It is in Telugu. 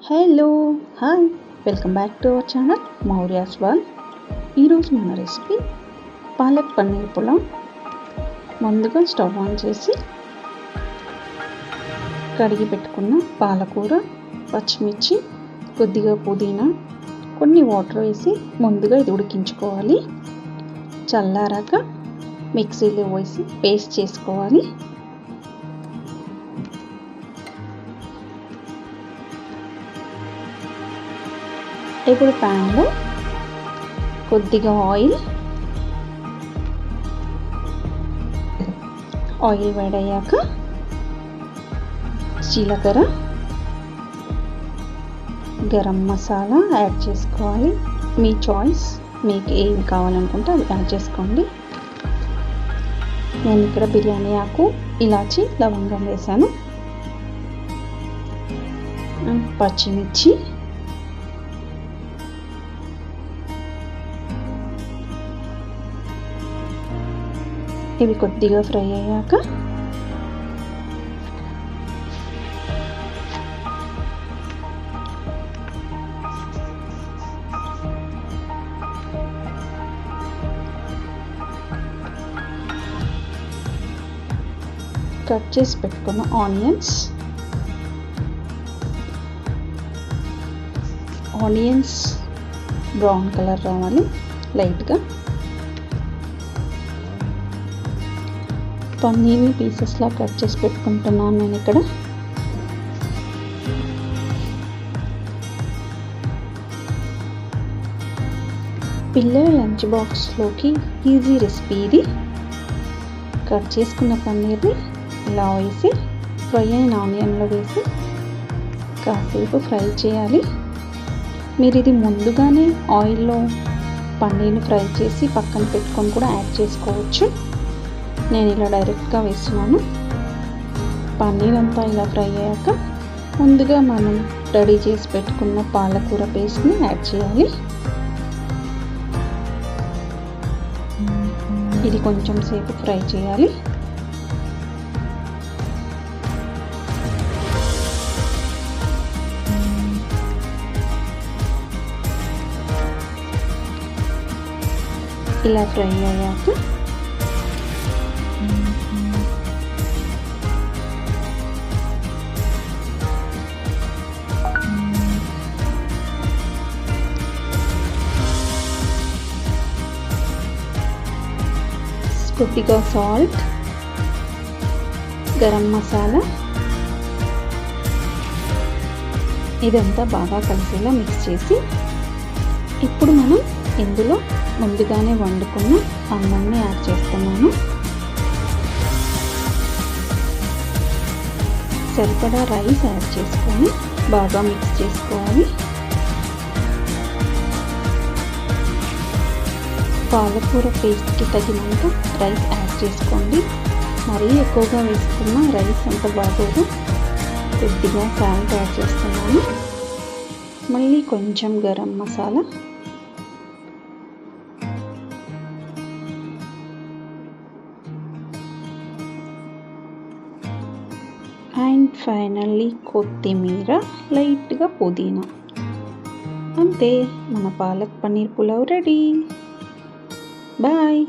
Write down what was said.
Hello hi welcome back to our channel Mauryas world. ఈరోజు మన రెసిపీ పాలక్ పన్నీర్ పులావ్. ముందుగా స్టవ్ ఆన్ చేసి కడిగి పెట్టుకున్న పాలకూర, పచ్చిమిర్చి, కొద్దిగా పుదీనా, కొన్ని వాటర్ వేసి ముందుగా ఇది ఉడికించుకోవాలి. చల్లారాక మిక్సీలో వేసి పేస్ట్ చేసుకోవాలి. ఇప్పుడు ప్యాన్లో కొద్దిగా ఆయిల్ వేడయ్యాక జీలకర్ర, గరం మసాలా యాడ్ చేసుకోవాలి. మీ చాయిస్, మీకు ఏమి కావాలనుకుంటే అది యాడ్ చేసుకోండి. నేను ఇక్కడ బిర్యానీ ఆకు, ఇలాచి, లవంగం వేసాను. పచ్చిమిర్చి, ఇవి కొద్దిగా ఫ్రై అయ్యాక కట్ చేసి పెట్టుకున్న ఆనియన్స్ బ్రౌన్ కలర్ రావాలి లైట్గా. పన్నీర్ని పీసెస్లా కట్ చేసి పెట్టుకుంటున్నాను నేను ఇక్కడ. పిల్లల లంచ్ బాక్స్లోకి ఈజీ రెసిపీ ఇది. కట్ చేసుకున్న పన్నీర్ని ఇలా వేసి ఫ్రై అయిన ఆనియన్లో వేసి కాసేపు ఫ్రై చేయాలి. మీరు ఇది ముందుగానే ఆయిల్లో పన్నీర్ని ఫ్రై చేసి పక్కన పెట్టుకొని కూడా యాడ్ చేసుకోవచ్చు. నేను ఇలా డైరెక్ట్గా వేస్తున్నాను. పన్నీర్ అంతా ఇలా ఫ్రై అయ్యాక ముందుగా మనం రెడీ చేసి పెట్టుకున్న పాలకూర పేస్ట్ని యాడ్ చేయాలి. ఇది కొంచెం సేపు ఫ్రై చేయాలి. ఇలా ఫ్రై అయ్యాక కొద్దిగా సాల్ట్, గరం మసాలా, ఇదంతా బాగా కలిసేలా మిక్స్ చేసి ఇప్పుడు మనం ఇందులో ముందుగానే వండుకున్న అన్నాన్ని యాడ్ చేస్తున్నాను. సరిపడా రైస్ యాడ్ చేసుకొని బాగా మిక్స్ చేసుకోవాలి. పాలకూర పేస్ట్కి తగినంత రైస్ యాడ్ చేసుకోండి. మరీ ఎక్కువగా వేసుకున్న రైస్ అంత బాగోదు. కొద్దిగా సాల్ట్ యాడ్ చేస్తున్నాను. మళ్ళీ కొంచెం గరం మసాలా, అండ్ ఫైనల్లీ కొత్తిమీర, లైట్గా పుదీనా. అంతే, మన పాలక్ పన్నీర్ పులావ్ రెడీ. బాయ్.